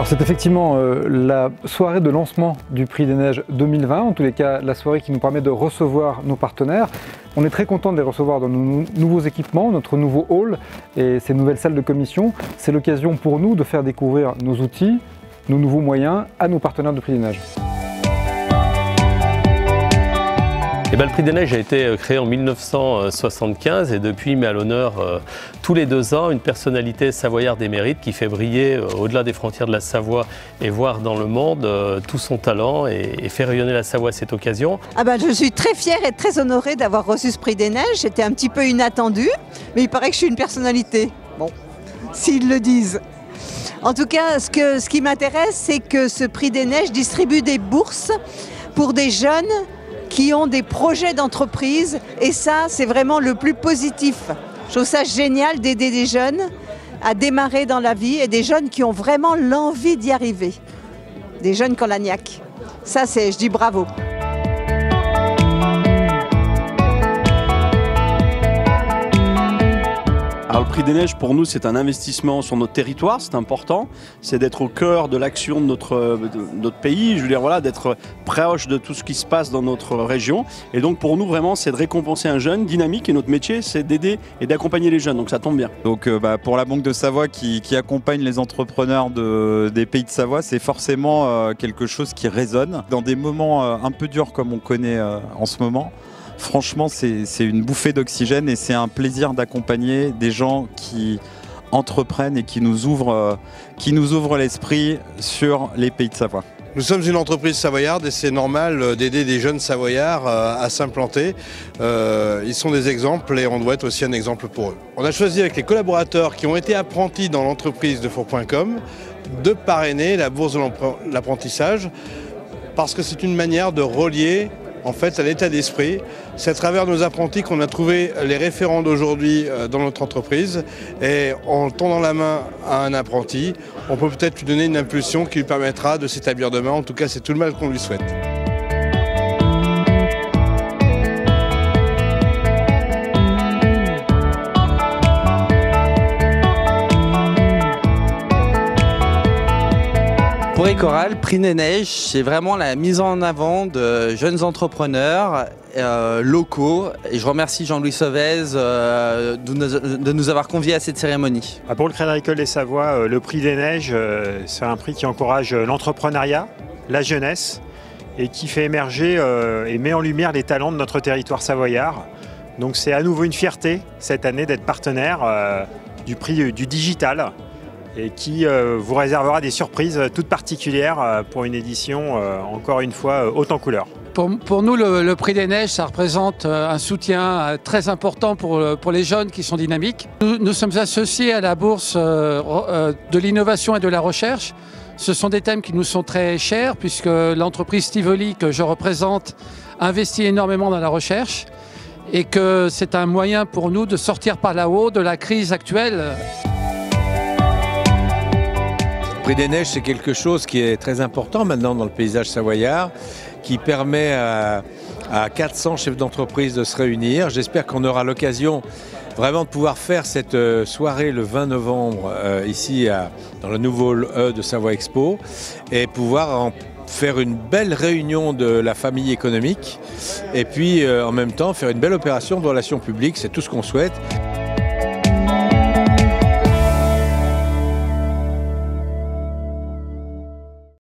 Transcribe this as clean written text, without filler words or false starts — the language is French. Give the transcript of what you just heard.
C'est effectivement la soirée de lancement du Prix des Neiges 2020, en tous les cas la soirée qui nous permet de recevoir nos partenaires. On est très content de les recevoir dans nos nouveaux équipements, notre nouveau hall et ces nouvelles salles de commission. C'est l'occasion pour nous de faire découvrir nos outils, nos nouveaux moyens à nos partenaires du Prix des Neiges. Le Prix des Neiges a été créé en 1975 et depuis met à l'honneur tous les 2 ans une personnalité savoyarde émérite qui fait briller au-delà des frontières de la Savoie et voire dans le monde tout son talent et fait rayonner la Savoie à cette occasion. Je suis très fière et très honorée d'avoir reçu ce Prix des Neiges. C'était un petit peu inattendu, mais il paraît que je suis une personnalité. Bon, s'ils le disent. En tout cas, ce qui m'intéresse, c'est que ce Prix des Neiges distribue des bourses pour des jeunes qui ont des projets d'entreprise et ça, c'est vraiment le plus positif. Je trouve ça génial d'aider des jeunes à démarrer dans la vie et des jeunes qui ont vraiment l'envie d'y arriver. Des jeunes qui ont la niaque. Ça, je dis bravo. Alors le Prix des Neiges pour nous c'est un investissement sur notre territoire, c'est important, c'est d'être au cœur de l'action de notre pays, je veux dire voilà, d'être proche de tout ce qui se passe dans notre région et donc pour nous vraiment c'est de récompenser un jeune dynamique et notre métier c'est d'aider et d'accompagner les jeunes, donc ça tombe bien. Donc pour la Banque de Savoie qui accompagne les entrepreneurs des pays de Savoie, c'est forcément quelque chose qui résonne dans des moments un peu durs comme on connaît en ce moment. Franchement, c'est une bouffée d'oxygène et c'est un plaisir d'accompagner des gens qui entreprennent et qui nous ouvrent l'esprit sur les pays de Savoie. Nous sommes une entreprise savoyarde et c'est normal d'aider des jeunes savoyards à s'implanter. Ils sont des exemples et on doit être aussi un exemple pour eux. On a choisi avec les collaborateurs qui ont été apprentis dans l'entreprise de Four.com de parrainer la bourse de l'apprentissage parce que c'est une manière de relier en fait à l'état d'esprit. C'est à travers nos apprentis qu'on a trouvé les référents d'aujourd'hui dans notre entreprise et en tendant la main à un apprenti, on peut peut-être lui donner une impulsion qui lui permettra de s'établir demain. En tout cas, c'est tout le mal qu'on lui souhaite. Pour Ecoral, Prix des Neiges, c'est vraiment la mise en avant de jeunes entrepreneurs locaux. Et je remercie Jean-Louis Sauvez de nous avoir conviés à cette cérémonie. Pour le Crédit Agricole des Savoies, le Prix des Neiges, c'est un prix qui encourage l'entrepreneuriat, la jeunesse et qui fait émerger et met en lumière les talents de notre territoire savoyard. Donc c'est à nouveau une fierté cette année d'être partenaire du prix du digital, et qui vous réservera des surprises toutes particulières pour une édition, encore une fois, haute en couleurs. Pour nous, le Prix des Neiges, ça représente un soutien très important pour les jeunes qui sont dynamiques. Nous sommes associés à la Bourse de l'innovation et de la recherche. Ce sont des thèmes qui nous sont très chers, puisque l'entreprise Tivoli, que je représente, investit énormément dans la recherche, et que c'est un moyen pour nous de sortir par là-haut de la crise actuelle. Le Prix des Neiges, c'est quelque chose qui est très important maintenant dans le paysage savoyard, qui permet à 400 chefs d'entreprise de se réunir. J'espère qu'on aura l'occasion vraiment de pouvoir faire cette soirée le 20 novembre ici dans le nouveau E de Savoie Expo et pouvoir en faire une belle réunion de la famille économique et puis en même temps faire une belle opération de relations publiques, c'est tout ce qu'on souhaite.